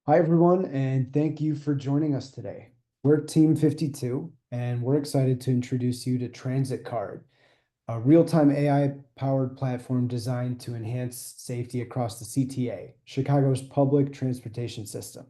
Hi, everyone, and thank you for joining us today. We're Team 52, and we're excited to introduce you to TransitGuard, a real-time AI-powered platform designed to enhance safety across the CTA, Chicago's public transportation system.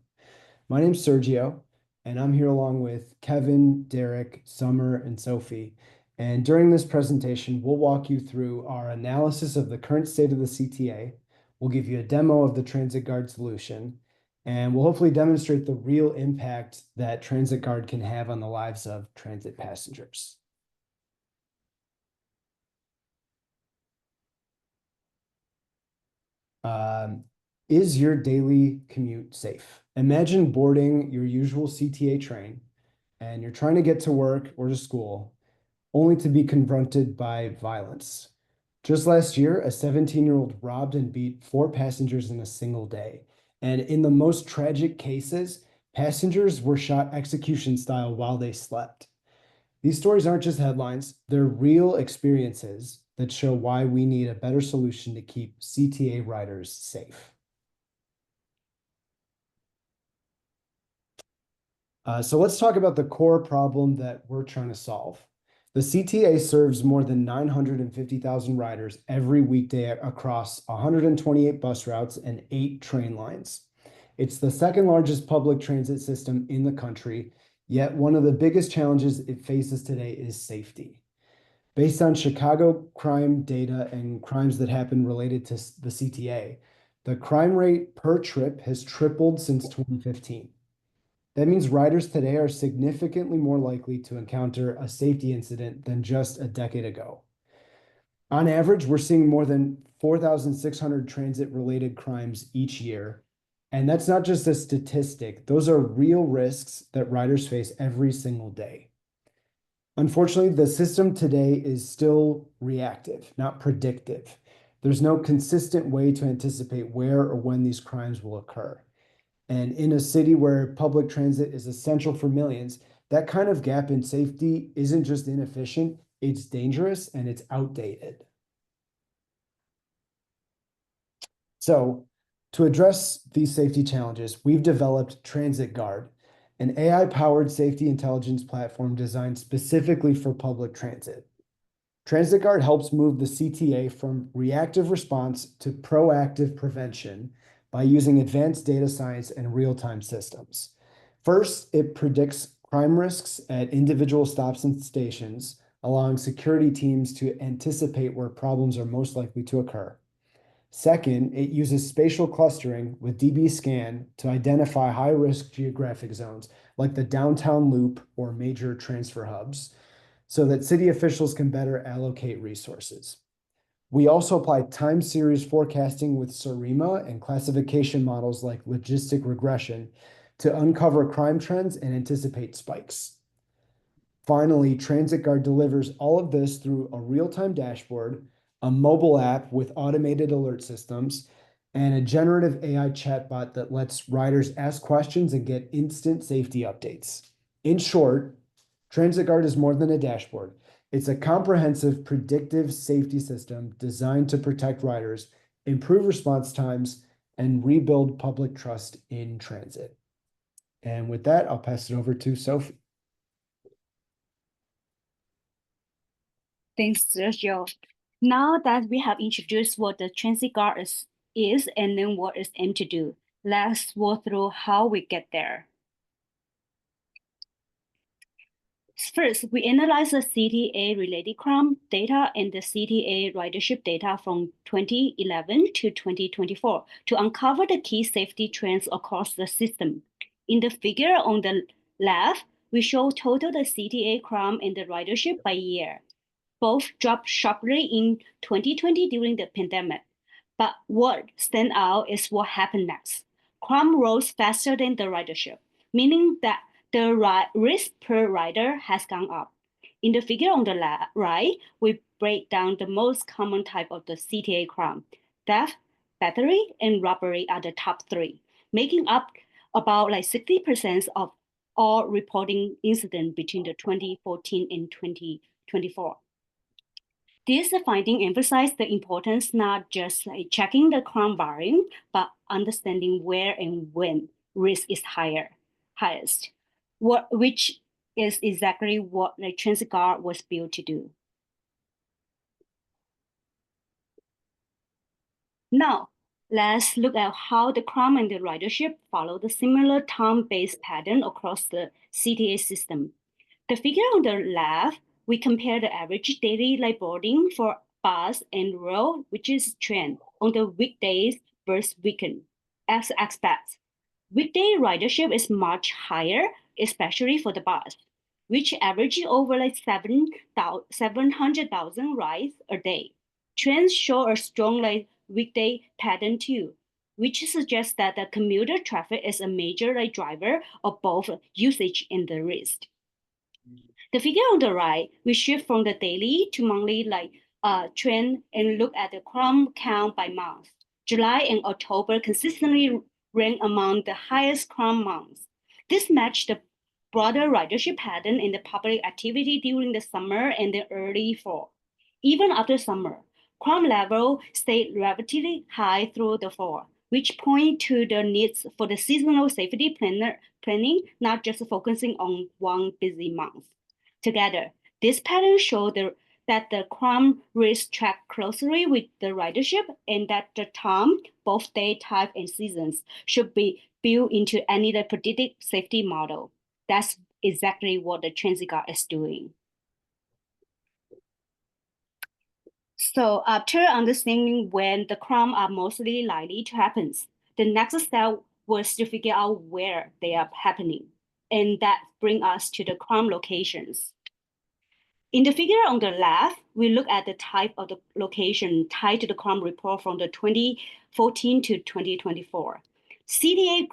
My name's Sergio, and I'm here along with Kevin, Derek, Summer, and Sophie. And during this presentation, we'll walk you through our analysis of the current state of the CTA. We'll give you a demo of the TransitGuard solution, and we'll hopefully demonstrate the real impact that TransitGuard can have on the lives of transit passengers. Is your daily commute safe? Imagine boarding your usual CTA train and you're trying to get to work or to school, only to be confronted by violence. Just last year, a 17-year-old robbed and beat 4 passengers in a single day. And in the most tragic cases, passengers were shot execution style while they slept. These stories aren't just headlines, they're real experiences that show why we need a better solution to keep CTA riders safe. So let's talk about the core problem that we're trying to solve. The CTA serves more than 950,000 riders every weekday across 128 bus routes and 8 train lines. It's the second largest public transit system in the country, yet one of the biggest challenges it faces today is safety. Based on Chicago crime data and crimes that happen related to the CTA, the crime rate per trip has tripled since 2015. That means riders today are significantly more likely to encounter a safety incident than just a decade ago. On average, we're seeing more than 4,600 transit-related crimes each year. And that's not just a statistic. Those are real risks that riders face every single day. Unfortunately, the system today is still reactive, not predictive. There's no consistent way to anticipate where or when these crimes will occur. And in a city where public transit is essential for millions, that kind of gap in safety isn't just inefficient, it's dangerous and it's outdated. So, to address these safety challenges, we've developed TransitGuard, an AI-powered safety intelligence platform designed specifically for public transit. TransitGuard helps move the CTA from reactive response to proactive prevention by using advanced data science and real-time systems. First, it predicts crime risks at individual stops and stations, allowing security teams to anticipate where problems are most likely to occur. Second, it uses spatial clustering with DB scan to identify high-risk geographic zones like the downtown loop or major transfer hubs, so that city officials can better allocate resources. We also apply time series forecasting with SARIMA and classification models like logistic regression to uncover crime trends and anticipate spikes. Finally, TransitGuard delivers all of this through a real-time dashboard, a mobile app with automated alert systems, and a generative AI chatbot that lets riders ask questions and get instant safety updates. In short, TransitGuard is more than a dashboard. It's a comprehensive predictive safety system designed to protect riders, improve response times, and rebuild public trust in transit. And with that, I'll pass it over to Sophie. Thanks, Sergio. Now that we have introduced what the TransitGuard is and then what it's aimed to do, let's walk through how we get there. First, we analyze the CTA-related crime data and the CTA ridership data from 2011 to 2024 to uncover the key safety trends across the system. In the figure on the left, we show total the CTA crime and the ridership by year. Both dropped sharply in 2020 during the pandemic. But what stands out is what happened next. Crime rose faster than the ridership, meaning that the risk per rider has gone up. In the figure on the right, we break down the most common type of the CTA crime. Theft, battery, and robbery are the top 3, making up about 60% of all reporting incidents between the 2014 and 2024. This finding emphasized the importance not just checking the crime volume, but understanding where and when risk is highest, which is exactly what the TransitGuard was built to do. Now, let's look at how the crime and the ridership follow the similar time-based pattern across the CTA system. The figure on the left, we compare the average daily light boarding for bus and rail, which is trend, on the weekdays versus weekend. As expected, weekday ridership is much higher, especially for the bus, which averages over like 700,000 rides a day. Trends show a strong like weekday pattern too, which suggests that the commuter traffic is a major like driver of both usage and the risk. The figure on the right, we shift from the daily to monthly trend and look at the crime count by month. July and October consistently rank among the highest crime months. This matched the broader ridership pattern in the public activity during the summer and the early fall. Even after summer, crime level stayed relatively high through the fall, which point to the needs for the seasonal safety planning, not just focusing on one busy month. Together, this pattern shows that the crime risk track closely with the ridership and that the time, both day type and seasons, should be built into any predictive safety model. That's exactly what the TransitGuard is doing. So after understanding when the crime are mostly likely to happen, the next step was to figure out where they are happening. And that brings us to the crime locations. In the figure on the left, we look at the type of the location tied to the crime report from the 2014 to 2024. CTA,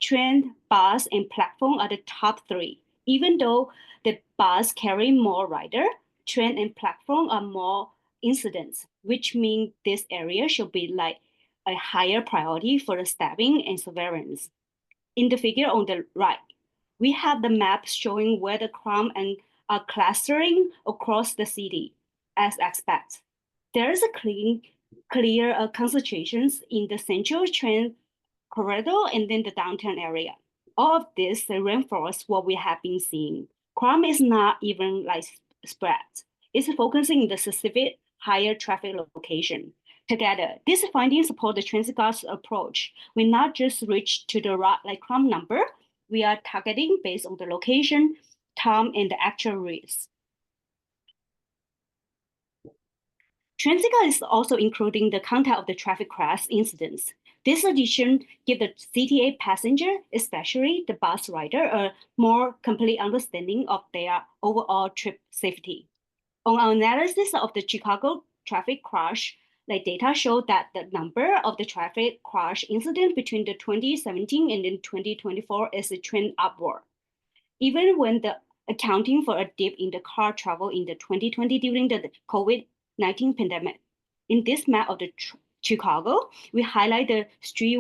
train, bus, and platform are the top three. Even though the bus carry more rider, train and platform are more incidents, which means this area should be like a higher priority for the staffing and surveillance. In the figure on the right, we have the map showing where the crime and are clustering across the city as expected. There is a clear concentrations in the central train corridor and then the downtown area. All of this reinforce what we have been seeing. Crime is not even like spread. It's focusing in the specific higher traffic location. Together, these findings support the TransitGuard's approach. We not just reach to the right like crime number, we are targeting based on the location, time, and the actual risk. TransitGuard is also including the content of the traffic crash incidents. This addition gives the CTA passenger, especially the bus rider, a more complete understanding of their overall trip safety. On our analysis of the Chicago traffic crash, like data show that the number of the traffic crash incident between the 2017 and then 2024 is a trend upward. Even when the accounting for a dip in the car travel in the 2020 during the COVID-19 pandemic. In this map of the Chicago, we highlight the street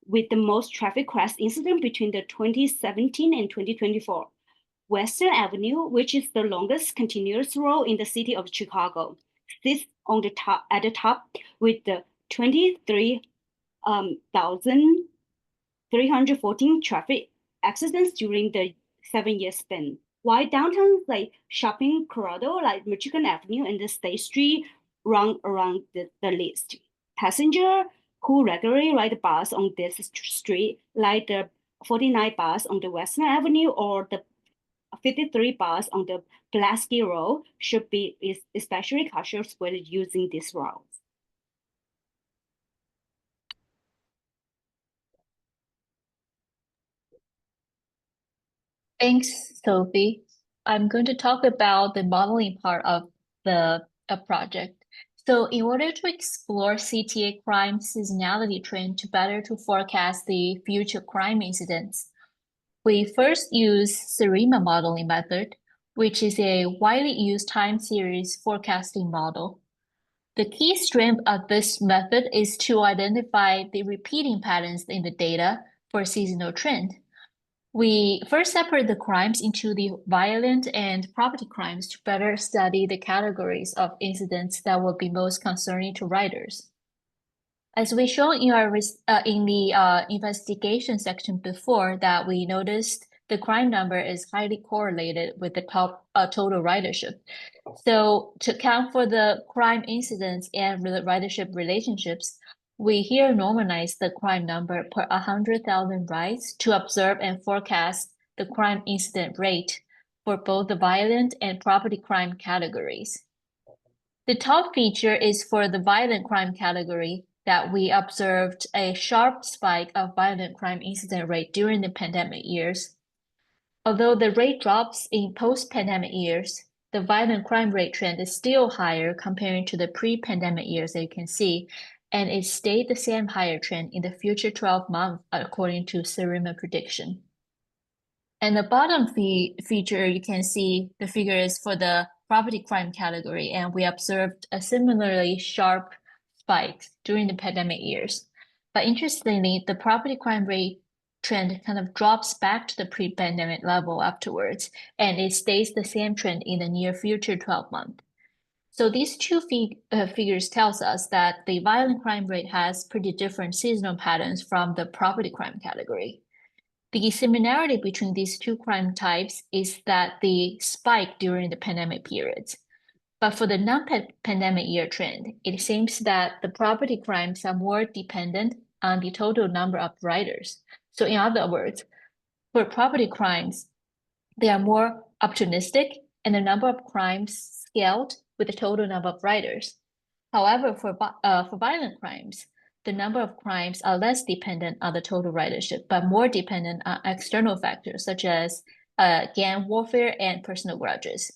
with the most traffic crash incident between the 2017 and 2024. Western Avenue, which is the longest continuous road in the city of Chicago, sits on the top at the top with the 23,314 traffic accidents during the 7-year span. While downtown like shopping corridor like Michigan Avenue and the State Street run around the list. Passenger who regularly ride the bus on this street, like the 49 bus on the Western Avenue or the 53 bus on the Pulaski Road, should be especially cautious when using these routes. Thanks, Sophie. I'm going to talk about the modeling part of the project. So in order to explore CTA crime seasonality trend to better to forecast the future crime incidents, we first use SERIMA modeling method, which is a widely used time series forecasting model. The key strength of this method is to identify the repeating patterns in the data for seasonal trend. We first separate the crimes into the violent and property crimes to better study the categories of incidents that will be most concerning to riders. As we shown in our in the investigation section before, that we noticed the crime number is highly correlated with the total ridership. So to account for the crime incidents and the ridership relationships, we here normalize the crime number per 100,000 rides to observe and forecast the crime incident rate for both the violent and property crime categories. The top feature is for the violent crime category, that we observed a sharp spike of violent crime incident rate during the pandemic years. Although the rate drops in post-pandemic years, the violent crime rate trend is still higher comparing to the pre-pandemic years, as you can see, and it stayed the same higher trend in the future 12 months according to Serima prediction. And the bottom feature, you can see the figures for the property crime category, and we observed a similarly sharp spike during the pandemic years. But interestingly, the property crime rate trend kind of drops back to the pre-pandemic level afterwards, and it stays the same trend in the near future 12 months. So these two figures tells us that the violent crime rate has pretty different seasonal patterns from the property crime category. The similarity between these two crime types is that they spike during the pandemic periods. But for the non-pandemic year trend, it seems that the property crimes are more dependent on the total number of riders. So in other words, for property crimes, they are more opportunistic and the number of crimes scaled with the total number of riders. However, for violent crimes, the number of crimes are less dependent on the total ridership, but more dependent on external factors such as gang warfare and personal grudges.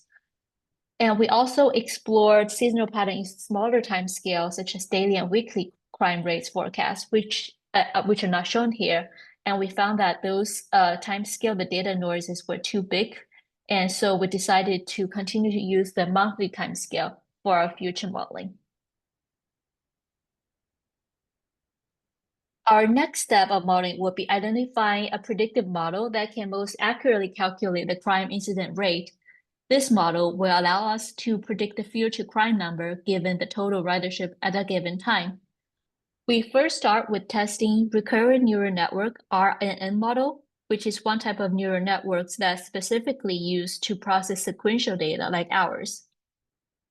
And we also explored seasonal patterns in smaller time scales, such as daily and weekly crime rates forecasts, which are not shown here. And we found that those time scale, the data noises were too big. And so we decided to continue to use the monthly time scale for our future modeling. Our next step of modeling will be identifying a predictive model that can most accurately calculate the crime incident rate. This model will allow us to predict the future crime number given the total ridership at a given time. We first start with testing recurrent neural network RNN model, which is one type of neural networks that's specifically used to process sequential data like ours.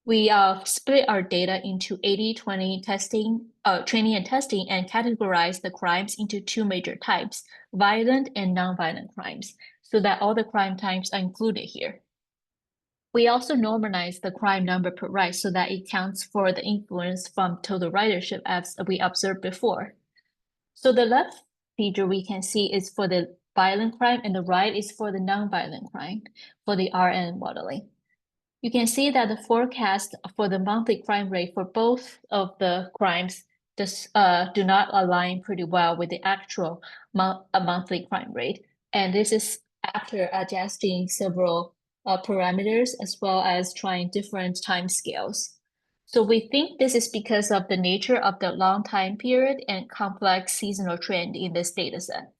We split our data into 80-20 testing, training and testing, and categorize the crimes into two major types, violent and non-violent crimes, so that all the crime types are included here. We also normalize the crime number per ride so that it counts for the influence from total ridership as we observed before. So the left feature we can see is for the violent crime and the right is for the non-violent crime for the RN modeling. You can see that the forecast for the monthly crime rate for both of the crimes do not align pretty well with the actual monthly crime rate. And this is after adjusting several parameters as well as trying different time scales. So we think this is because of the nature of the long time period and complex seasonal trend in this data set.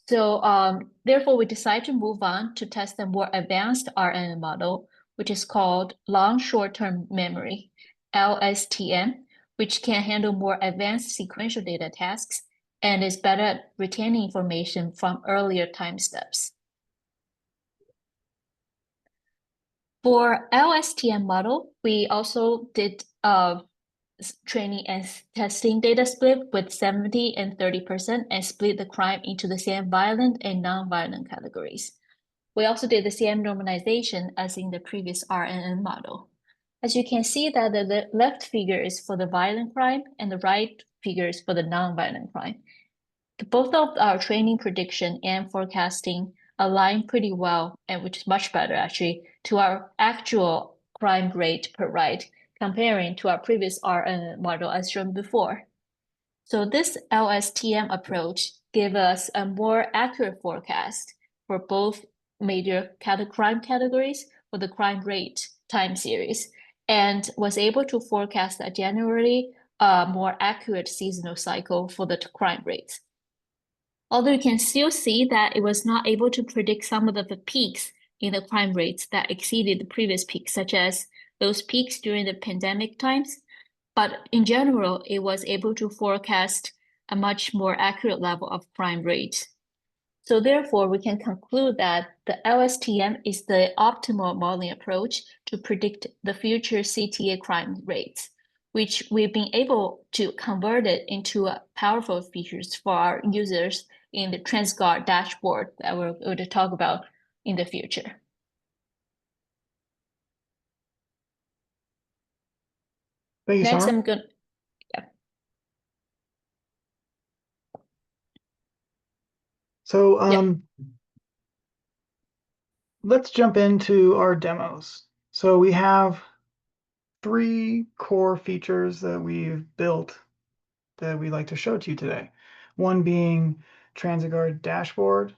So therefore, we decide to move on to test a more advanced RNN model, which is called long short-term memory, LSTM, which can handle more advanced sequential data tasks and is better at retaining information from earlier time steps. For LSTM model, we also did training and testing data split with 70 and 30% and split the crime into the same violent and non-violent categories. We also did the same normalization as in the previous RNN model. As you can see that the left figure is for the violent crime and the right figure is for the non-violent crime. Both of our training prediction and forecasting align pretty well, and which is much better actually, to our actual crime rate per ride, comparing to our previous RNN model as shown before. So this LSTM approach gave us a more accurate forecast for both major crime categories for the crime rate time series, and was able to forecast a generally more accurate seasonal cycle for the crime rates. Although you can still see that it was not able to predict some of the peaks in the crime rates that exceeded the previous peaks, such as those peaks during the pandemic times. but in general, it was able to forecast a much more accurate level of crime rate. So therefore, we can conclude that the LSTM is the optimal modeling approach to predict the future CTA crime rates, which we've been able to convert it into powerful features for our users in the TransitGuard dashboard that we're going to talk about in the future. Thank you, Next, Summer. I'm going. So let's jump into our demos. So we have 3 core features that we've built that we'd like to show to you today. One being TransitGuard dashboard,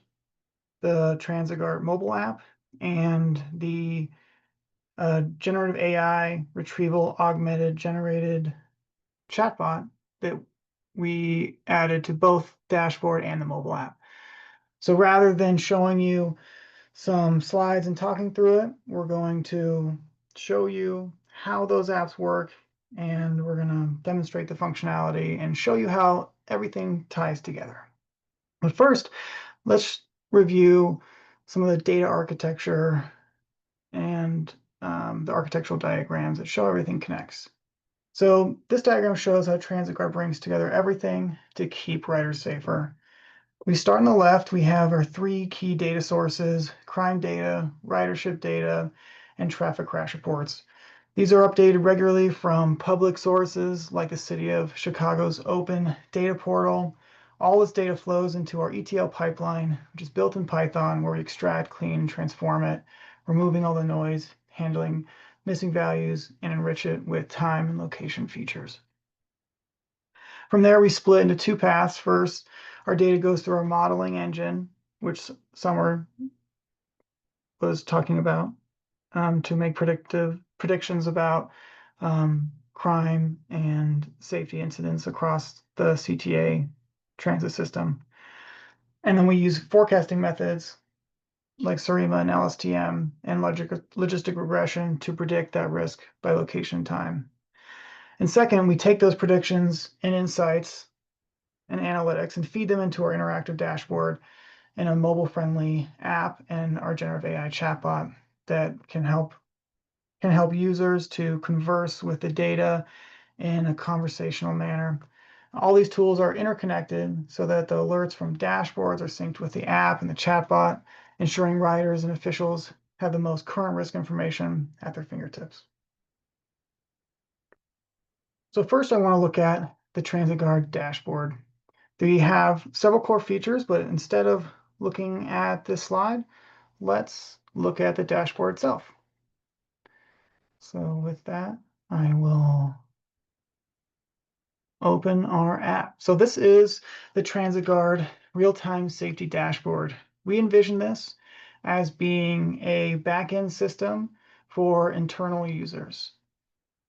the TransitGuard mobile app, and the generative AI retrieval augmented generated chatbot that we added to both dashboard and the mobile app. So rather than showing you some slides and talking through it, we're going to show you how those apps work, and we're going to demonstrate the functionality and show you how everything ties together. But first, let's review some of the data architecture and the architectural diagrams that show everything connects. So this diagram shows how TransitGuard brings together everything to keep riders safer. We start on the left, we have our 3 key data sources: crime data, ridership data, and traffic crash reports. These are updated regularly from public sources like the City of Chicago's open data portal. All this data flows into our ETL pipeline, which is built in Python, where we extract, clean, and transform it, removing all the noise, handling missing values, and enrich it with time and location features. From there, we split into 2 paths. First, our data goes through our modeling engine, which Summer was talking about, to make predictions about crime and safety incidents across the CTA transit system. And then we use forecasting methods like SARIMA and LSTM and logistic regression to predict that risk by location and time. And second, we take those predictions and insights and analytics and feed them into our interactive dashboard in a mobile-friendly app and our generative AI chatbot that can help users to converse with the data in a conversational manner. All these tools are interconnected so that the alerts from dashboards are synced with the app and the chatbot, ensuring riders and officials have the most current risk information at their fingertips. So first, I want to look at the TransitGuard dashboard. We have several core features, but instead of looking at this slide, let's look at the dashboard itself. So with that, I will open our app. So this is the TransitGuard real-time safety dashboard. We envision this as being a back-end system for internal users.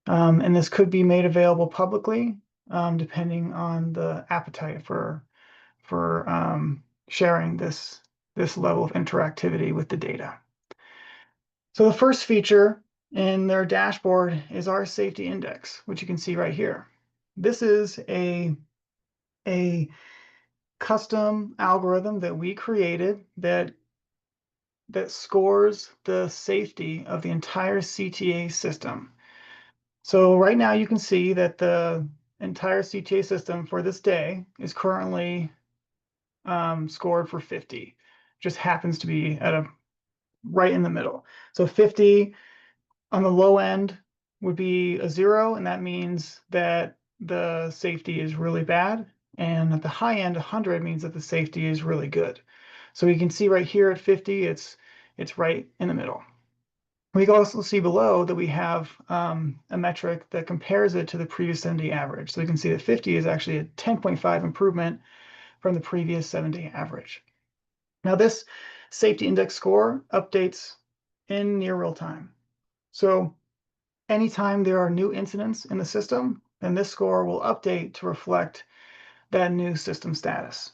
And this could be made available publicly, depending on the appetite for sharing this level of interactivity with the data. So the first feature in their dashboard is our safety index, which you can see right here. This is a custom algorithm that we created that scores the safety of the entire CTA system. So right now you can see that the entire CTA system for this day is currently scored for 50. Just happens to be at right in the middle. So 50 on the low end would be a 0, and that means that the safety is really bad. And at the high end, 100 means that the safety is really good. So we can see right here at 50, it's right in the middle. We can also see below that we have a metric that compares it to the previous 7-day average. So we can see that 50 is actually a 10.5 improvement from the previous 7-day average. Now this safety index score updates in near real time. So anytime there are new incidents in the system, then this score will update to reflect that new system status.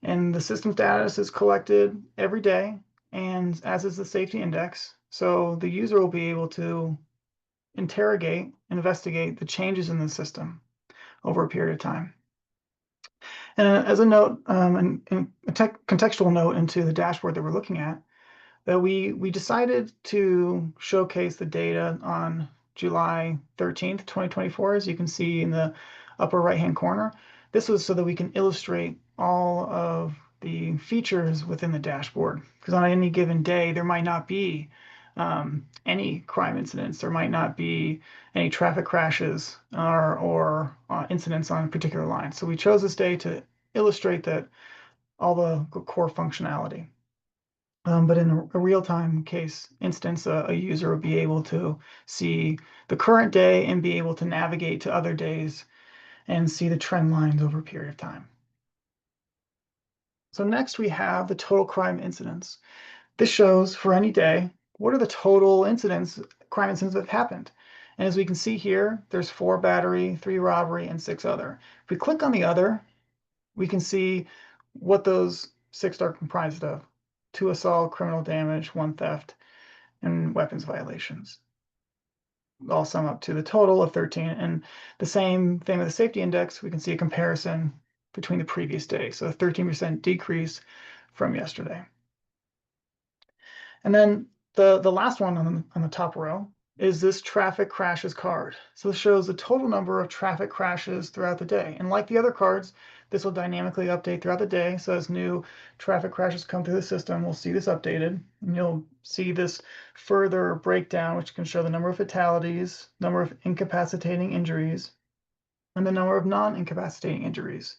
And the system status is collected every day, and as is the safety index. So the user will be able to interrogate, investigate the changes in the system over a period of time. And as a note, and a contextual note into the dashboard that we're looking at, that we decided to showcase the data on July 13th, 2024, as you can see in the upper right-hand corner. This was so that we can illustrate all of the features within the dashboard, because on any given day, there might not be any crime incidents, there might not be any traffic crashes or incidents on a particular line. So we chose this day to illustrate that all the core functionality. But in a real-time case instance, a user would be able to see the current day and be able to navigate to other days and see the trend lines over a period of time. So next we have the total crime incidents. This shows for any day, what are the total incidents, crime incidents that have happened? And as we can see here, there's 4 battery, 3 robbery, and 6 other. If we click on the other, we can see what those 6 are comprised of. 2 assault, criminal damage, 1 theft, and weapons violations. All sum up to the total of 13. And the same thing with the safety index, we can see a comparison between the previous day. So a 13% decrease from yesterday. And then the last one on the top row is this traffic crashes card. So this shows the total number of traffic crashes throughout the day. And like the other cards, this will dynamically update throughout the day. So as new traffic crashes come through the system, we'll see this updated. And you'll see this further breakdown, which can show the number of fatalities, number of incapacitating injuries, and the number of non-incapacitating injuries.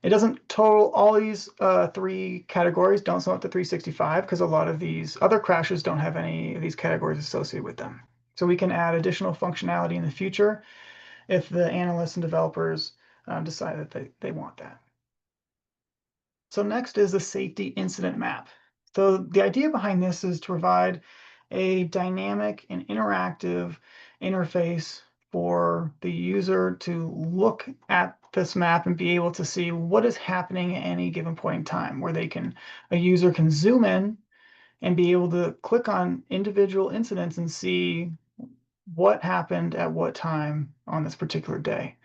It doesn't total all these 3 categories, don't sum up to 365, because a lot of these other crashes don't have any of these categories associated with them. So we can add additional functionality in the future if the analysts and developers decide that they want that. So next is the safety incident map. So the idea behind this is to provide a dynamic and interactive interface for the user to look at this map and be able to see what is happening at any given point in time, where a user can zoom in and be able to click on individual incidents and see what happened at what time on this particular day.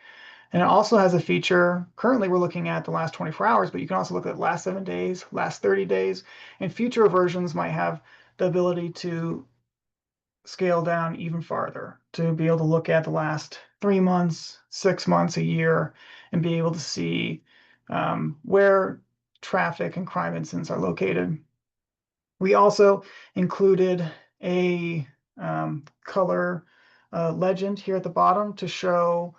And it also has a feature, currently we're looking at the last 24 hours, but you can also look at last 7 days, last 30 days, and future versions might have the ability to scale down even farther to be able to look at the last 3 months, 6 months, a year, and be able to see where traffic and crime incidents are located. We also included a color legend here at the bottom to show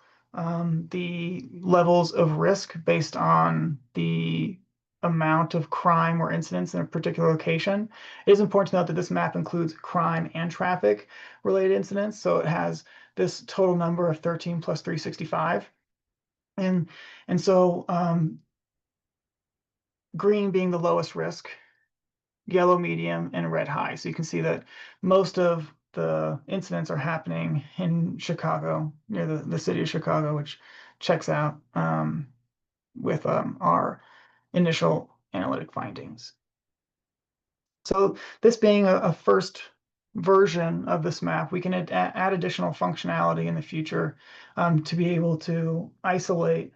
the levels of risk based on the amount of crime or incidents in a particular location. It is important to note that this map includes crime and traffic related incidents. So it has this total number of 13 plus 365. And so green being the lowest risk, yellow medium, and red high. So you can see that most of the incidents are happening in Chicago, near the city of Chicago, which checks out with our initial analytic findings. So this being a first version of this map, we can add additional functionality in the future to be able to isolate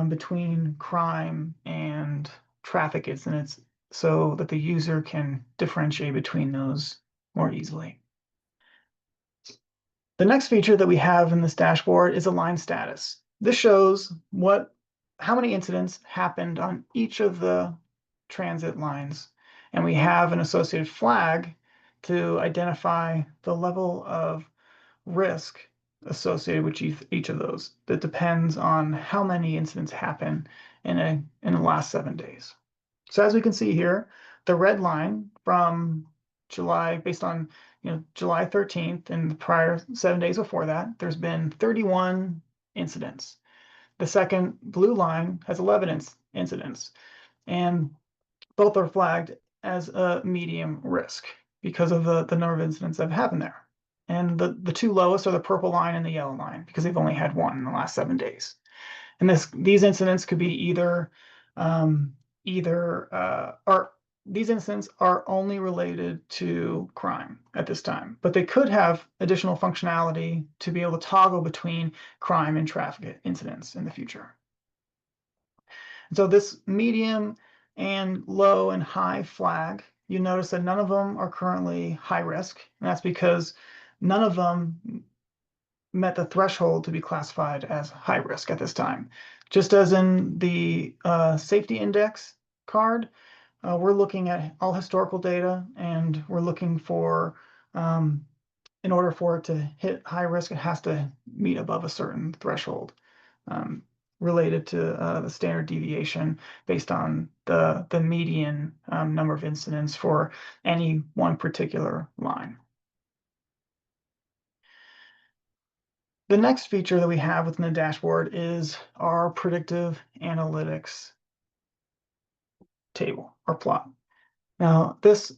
between crime and traffic incidents so that the user can differentiate between those more easily. The next feature that we have in this dashboard is a line status. This shows how many incidents happened on each of the transit lines, and we have an associated flag to identify the level of risk associated with each of those. That depends on how many incidents happen in the last 7 days. So as we can see here, the red line from July, based on July 13th and the prior 7 days before that, there's been 31 incidents. The second blue line has 11 incidents, and both are flagged as a medium risk because of the number of incidents that have happened there. And the 2 lowest are the purple line and the yellow line because they've only had 1 in the last 7 days. And these incidents could be either these incidents are only related to crime at this time, but they could have additional functionality to be able to toggle between crime and traffic incidents in the future. So this medium and low and high flag, you notice that none of them are currently high risk, and that's because none of them met the threshold to be classified as high risk at this time. Just as in the safety index card, we're looking at all historical data, and we're looking for, in order for it to hit high risk, it has to meet above a certain threshold related to the standard deviation based on the median number of incidents for any one particular line. The next feature that we have within the dashboard is our predictive analytics table or plot. Now, this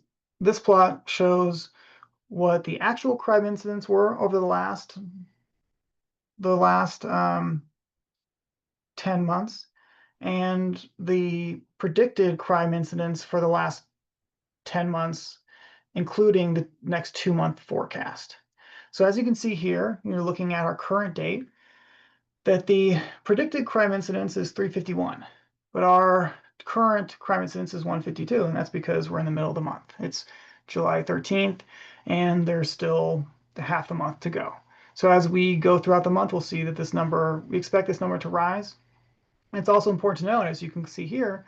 plot shows what the actual crime incidents were over the last 10 months, and the predicted crime incidents for the last 10 months, including the next 2-month forecast. So as you can see here, you're looking at our current date, that the predicted crime incidence is 351, but our current crime incidence is 152, and that's because we're in the middle of the month. It's July 13th, and there's still half the month to go. So as we go throughout the month, we'll see that this number, we expect this number to rise. It's also important to note, as you can see here,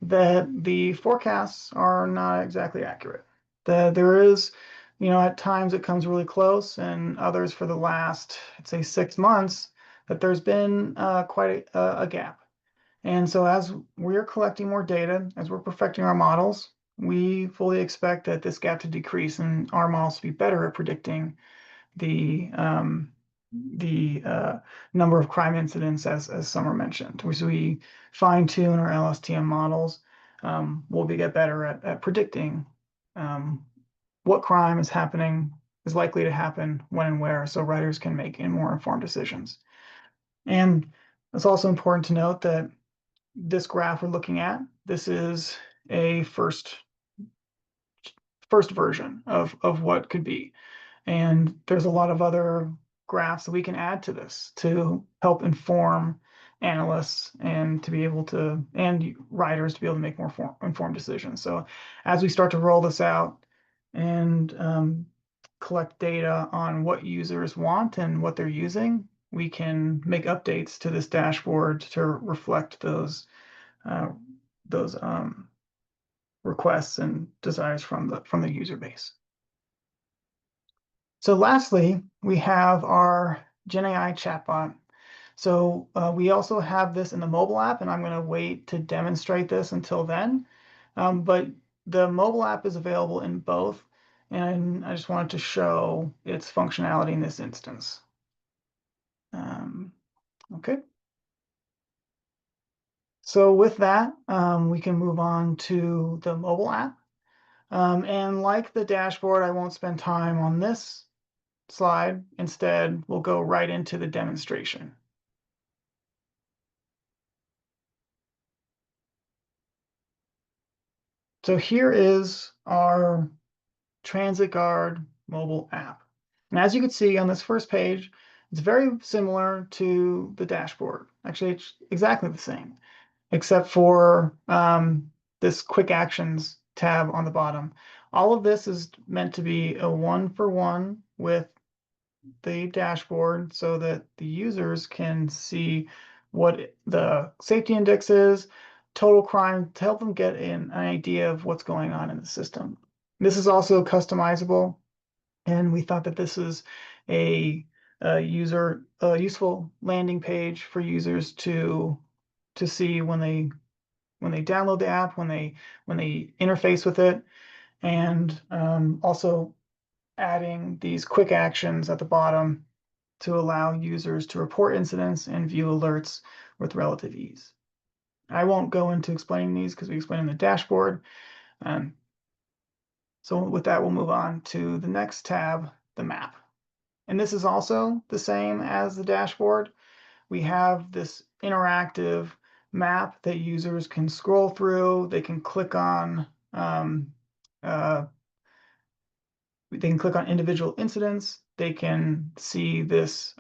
that the forecasts are not exactly accurate. There is, at times it comes really close, and others for the last, I'd say, 6 months, that there's been quite a gap. And so as we're collecting more data, as we're perfecting our models, we fully expect that this gap to decrease and our models to be better at predicting the number of crime incidents, as Summer mentioned. As we fine tune our LSTM models, we'll get better at predicting what crime is likely to happen, when and where, so riders can make more informed decisions. And it's also important to note that this graph we're looking at, this is a first version of what could be. And there's a lot of other graphs that we can add to this to help inform analysts and to be able to, and riders to be able to make more informed decisions. So as we start to roll this out and collect data on what users want and what they're using, we can make updates to this dashboard to reflect those requests and desires from the user base. So lastly, we have our GenAI chatbot. So we also have this in the mobile app, and I'm going to wait to demonstrate this until then. But the mobile app is available in both, and I just wanted to show its functionality in this instance. Okay. So with that, we can move on to the mobile app. And like the dashboard, I won't spend time on this slide. Instead, we'll go right into the demonstration. So here is our TransitGuard mobile app. And as you can see on this first page, it's very similar to the dashboard. Actually, it's exactly the same, except for this quick actions tab on the bottom. All of this is meant to be a one-for-one with the dashboard so that the users can see what the safety index is, total crime, to help them get an idea of what's going on in the system. This is also customizable, and we thought that this is a useful landing page for users to see when they download the app, when they interface with it, and also adding these quick actions at the bottom to allow users to report incidents and view alerts with relative ease. I won't go into explaining these because we explain in the dashboard. So with that, we'll move on to the next tab, the map. And this is also the same as the dashboard. We have this interactive map that users can scroll through. They can click on they can click on individual incidents. They can see this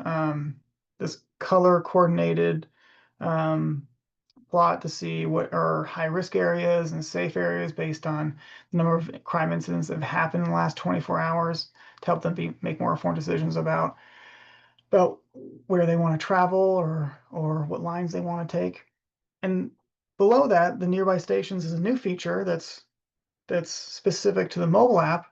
this color coordinated plot to see what are high risk areas and safe areas based on the number of crime incidents that have happened in the last 24 hours to help them make more informed decisions about where they want to travel or what lines they want to take. And below that, the nearby stations is a new feature that's specific to the mobile app,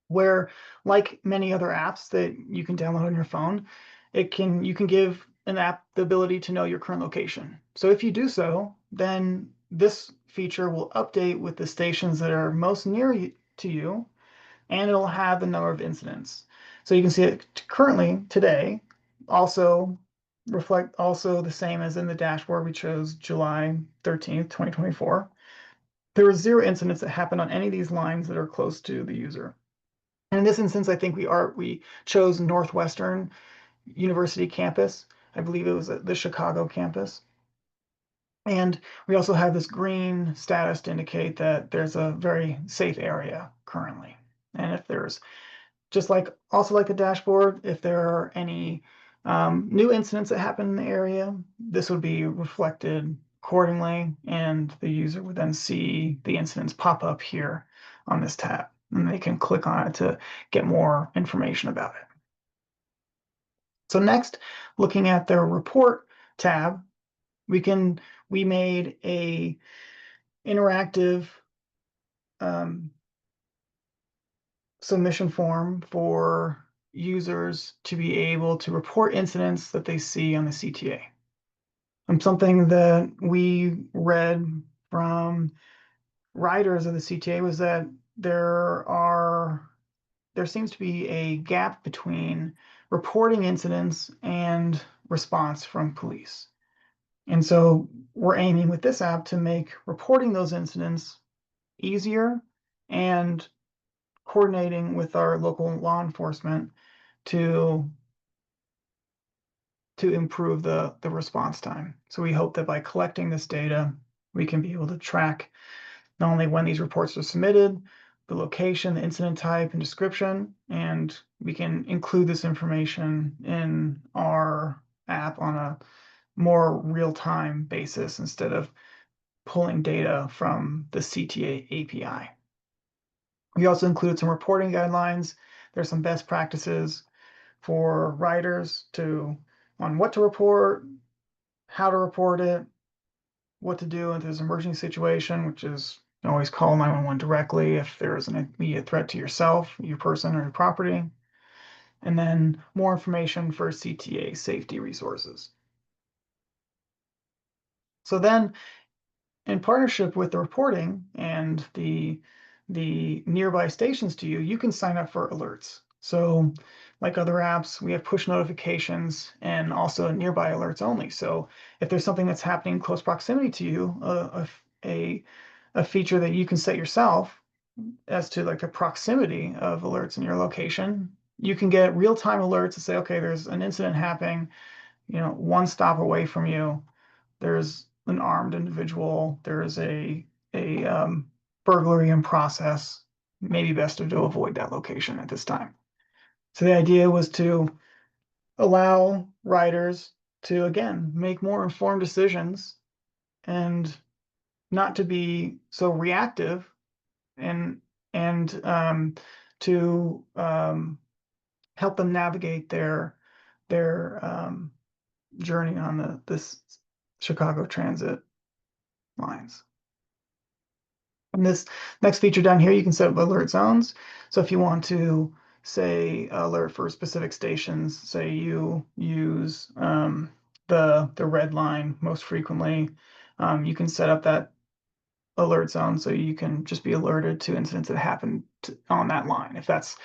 where, like many other apps that you can download on your phone, you can give an app the ability to know your current location. So if you do so, then this feature will update with the stations that are most near to you, and it'll have the number of incidents. So you can see it currently today also the same as in the dashboard. We chose July 13th, 2024. There were 0 incidents that happened on any of these lines that are close to the user. And in this instance, I think we chose Northwestern University campus. I believe it was the Chicago campus. And we also have this green status to indicate that there's a very safe area currently. And if there's also like the dashboard, if there are any new incidents that happen in the area, this would be reflected accordingly, and the user would then see the incidents pop up here on this tab, and they can click on it to get more information about it. So next, looking at the report tab, we made a interactive submission form for users to be able to report incidents that they see on the CTA. And something that we read from writers of the CTA was that there seems to be a gap between reporting incidents and response from police. And so we're aiming with this app to make reporting those incidents easier and coordinating with our local law enforcement to improve the response time. So we hope that by collecting this data, we can be able to track not only when these reports are submitted, the location, the incident type, and description, and we can include this information in our app on a more real-time basis instead of pulling data from the CTA API. We also included some reporting guidelines. There's some best practices for writers on what to report, how to report it, what to do if there's an emergency situation, which is always call 911 directly if there's an immediate threat to yourself, your person, or your property. And then more information for CTA safety resources. So then, in partnership with the reporting and the nearby stations to you, you can sign up for alerts. So like other apps, we have push notifications and also nearby alerts only. So if there's something that's happening in close proximity to you, a feature that you can set yourself as to like the proximity of alerts in your location, you can get real-time alerts to say, okay, there's an incident happening, one stop away from you. There's an armed individual. There is a burglary in process. Maybe best to avoid that location at this time. So the idea was to allow riders to, again, make more informed decisions and not to be so reactive, and to help them navigate their journey on this Chicago transit lines. And this next feature down here, you can set up alert zones. So if you want to say alert for specific stations, say you use the red line most frequently, you can set up that alert zone so you can just be alerted to incidents that happen on that line if that's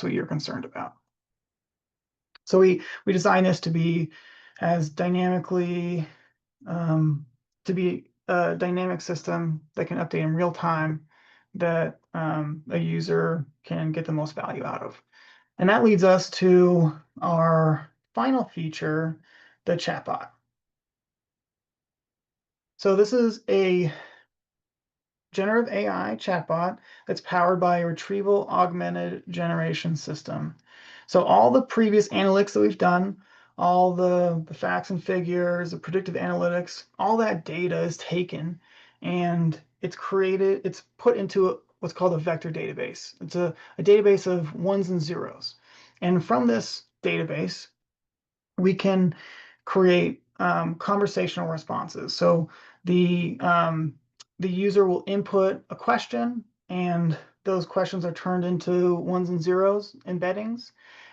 what you're concerned about. So we designed this to be as dynamically to be a dynamic system that can update in real time, that a user can get the most value out of. And that leads us to our final feature, the chatbot. So this is a generative AI chatbot that's powered by a retrieval augmented generation system. So all the previous analytics that we've done, all the facts and figures, the predictive analytics, all that data is taken and it's put into what's called a vector database. It's a database of ones and zeros. And from this database, we can create conversational responses. So the user will input a question, and those questions are turned into ones and zeros embeddings,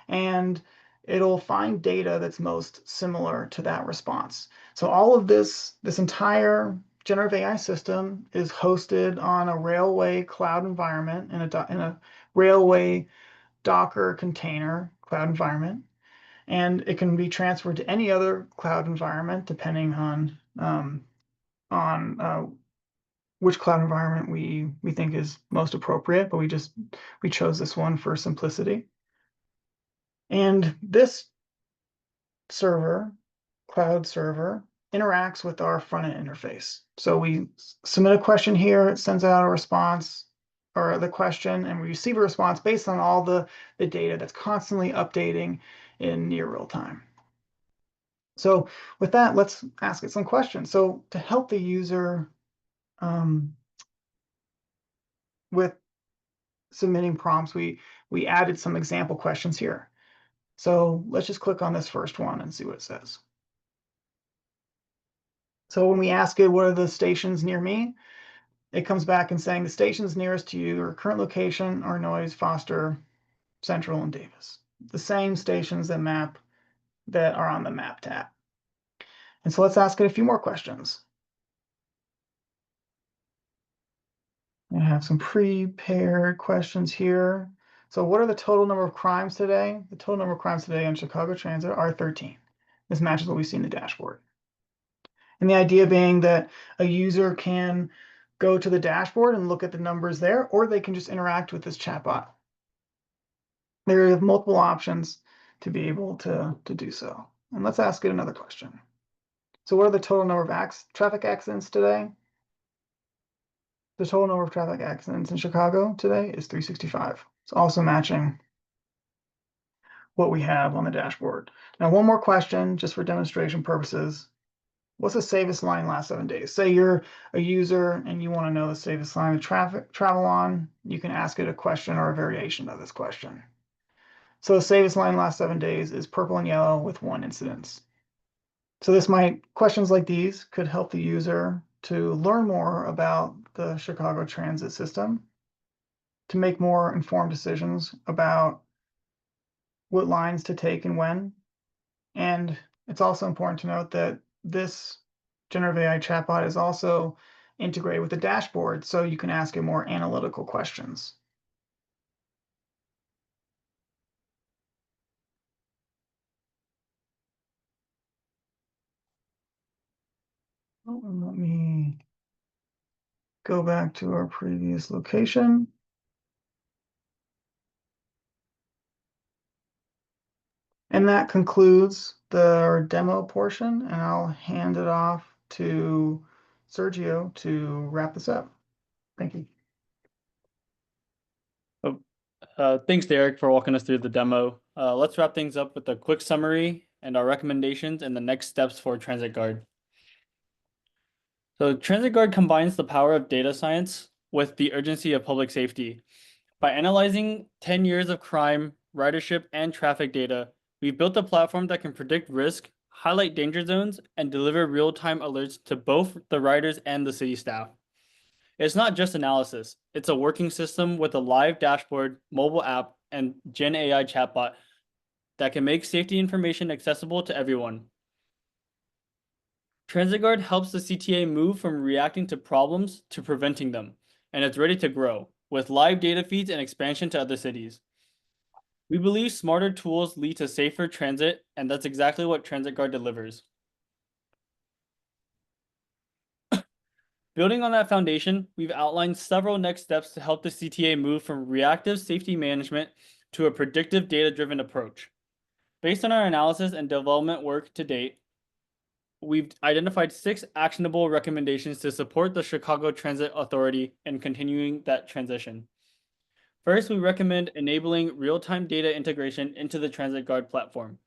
and it'll find data that's most similar to that response. So all of this entire generative AI system is hosted on a Railway cloud environment in a Railway Docker container cloud environment, and it can be transferred to any other cloud environment depending on which cloud environment we think is most appropriate, but we chose this one for simplicity. And this cloud server, interacts with our front-end interface. So we submit a question here, it sends out a response or the question, and we receive a response based on all the data that's constantly updating in near real time. So with that, let's ask it some questions. So to help the user with submitting prompts, we added some example questions here. So let's just click on this first one and see what it says. So when we ask it, what are the stations near me? It comes back and saying the stations nearest to you, or current location, are Noyes, Foster, Central, and Davis. The same stations that are on the map tab. And so let's ask it a few more questions. I have some prepared questions here. So what are the total number of crimes today? The total number of crimes today on Chicago Transit are 13. This matches what we see in the dashboard. And the idea being that a user can go to the dashboard and look at the numbers there, or they can just interact with this chatbot. There are multiple options to be able to do so. And let's ask it another question. So what are the total number of traffic accidents today? The total number of traffic accidents in Chicago today is 365. It's also matching what we have on the dashboard. Now, one more question, just for demonstration purposes. What's the safest line last 7 days? Say you're a user and you want to know the safest line of travel on, you can ask it a question or a variation of this question. So the safest line last 7 days is purple and yellow with 1 incidence. So questions like these could help the user to learn more about the Chicago transit system, to make more informed decisions about what lines to take and when. And it's also important to note that this generative AI chatbot is also integrated with the dashboard, so you can ask it more analytical questions. Let me go back to our previous location. And that concludes the demo portion, and I'll hand it off to Sergio to wrap this up. Thank you. Thanks, Derek, for walking us through the demo. Let's wrap things up with a quick summary and our recommendations and the next steps for TransitGuard. So TransitGuard combines the power of data science with the urgency of public safety. By analyzing 10 years of crime, ridership, and traffic data, we've built a platform that can predict risk, highlight danger zones, and deliver real-time alerts to both the riders and the city staff. It's not just analysis, it's a working system with a live dashboard, mobile app, and Gen AI chatbot that can make safety information accessible to everyone. TransitGuard helps the CTA move from reacting to problems to preventing them, and it's ready to grow, with live data feeds and expansion to other cities. We believe smarter tools lead to safer transit, and that's exactly what TransitGuard delivers. Building on that foundation, we've outlined several next steps to help the CTA move from reactive safety management to a predictive data-driven approach. Based on our analysis and development work to date, we've identified 6 actionable recommendations to support the Chicago Transit Authority in continuing that transition. First, we recommend enabling real-time data integration into the TransitGuard platform.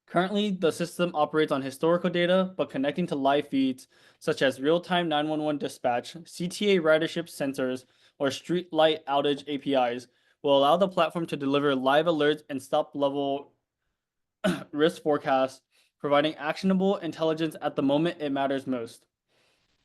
Currently, the system operates on historical data, but connecting to live feeds such as real-time 911 dispatch, CTA ridership sensors, or street light outage APIs will allow the platform to deliver live alerts and stop-level risk forecasts, providing actionable intelligence at the moment it matters most.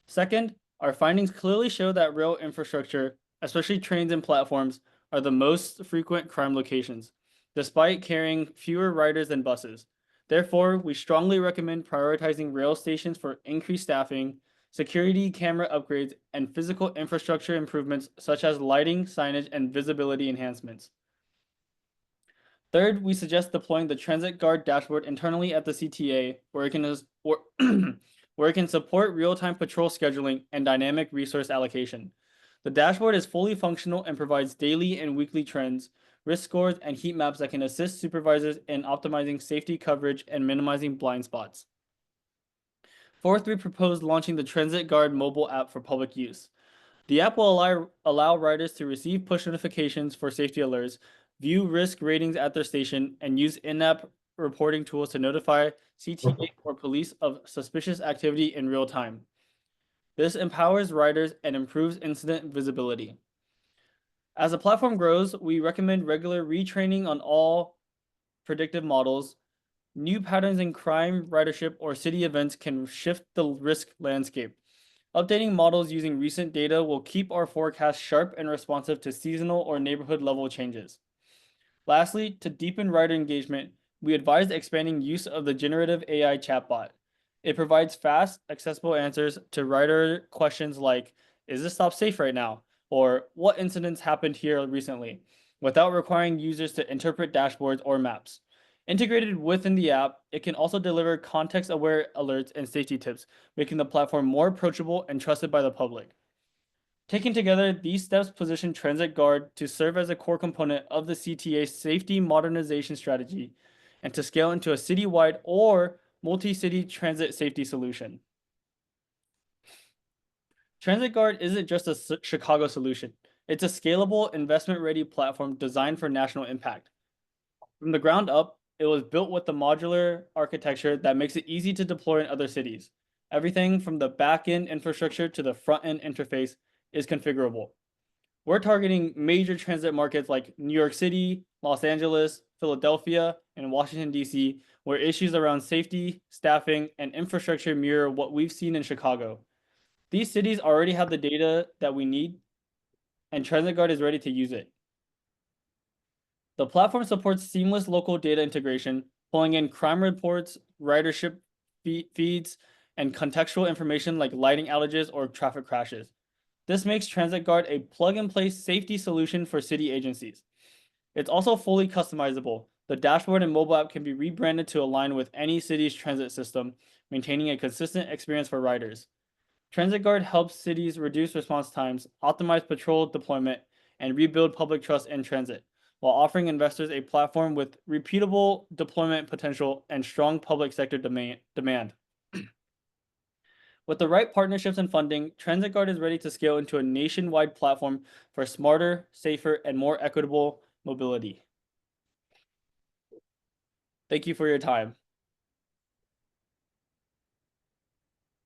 Second, our findings clearly show that rail infrastructure, especially trains and platforms, are the most frequent crime locations, despite carrying fewer riders than buses. Therefore, we strongly recommend prioritizing rail stations for increased staffing, security camera upgrades, and physical infrastructure improvements such as lighting, signage, and visibility enhancements. Third, we suggest deploying the TransitGuard dashboard internally at the CTA, where it can support real-time patrol scheduling and dynamic resource allocation. The dashboard is fully functional and provides daily and weekly trends, risk scores, and heat maps that can assist supervisors in optimizing safety coverage and minimizing blind spots. Fourth, we propose launching the TransitGuard mobile app for public use. The app will allow riders to receive push notifications for safety alerts, view risk ratings at their station, and use in-app reporting tools to notify CTA or police of suspicious activity in real time. This empowers riders and improves incident visibility. As the platform grows, we recommend regular retraining on all predictive models. New patterns in crime, ridership, or city events can shift the risk landscape. Updating models using recent data will keep our forecast sharp and responsive to seasonal or neighborhood level changes. Lastly, to deepen rider engagement, we advise expanding use of the generative AI chatbot. It provides fast, accessible answers to rider questions like, is this stop safe right now? Or what incidents happened here recently? Without requiring users to interpret dashboards or maps. Integrated within the app, it can also deliver context-aware alerts and safety tips, making the platform more approachable and trusted by the public. Taken together, these steps position TransitGuard to serve as a core component of the CTA safety modernization strategy and to scale into a citywide or multi-city transit safety solution. TransitGuard isn't just a Chicago solution. It's a scalable, investment-ready platform designed for national impact. From the ground up, it was built with the modular architecture that makes it easy to deploy in other cities. Everything from the back-end infrastructure to the front-end interface is configurable. We're targeting major transit markets like New York City, Los Angeles, Philadelphia, and Washington, D.C., where issues around safety, staffing, and infrastructure mirror what we've seen in Chicago. These cities already have the data that we need, and TransitGuard is ready to use it. The platform supports seamless local data integration, pulling in crime reports, ridership feeds, and contextual information like lighting outages or traffic crashes. This makes TransitGuard a plug-and-play safety solution for city agencies. It's also fully customizable. The dashboard and mobile app can be rebranded to align with any city's transit system, maintaining a consistent experience for riders. TransitGuard helps cities reduce response times, optimize patrol deployment, and rebuild public trust in transit, while offering investors a platform with repeatable deployment potential and strong public sector demand. With the right partnerships and funding, TransitGuard is ready to scale into a nationwide platform for smarter, safer, and more equitable mobility. Thank you for your time.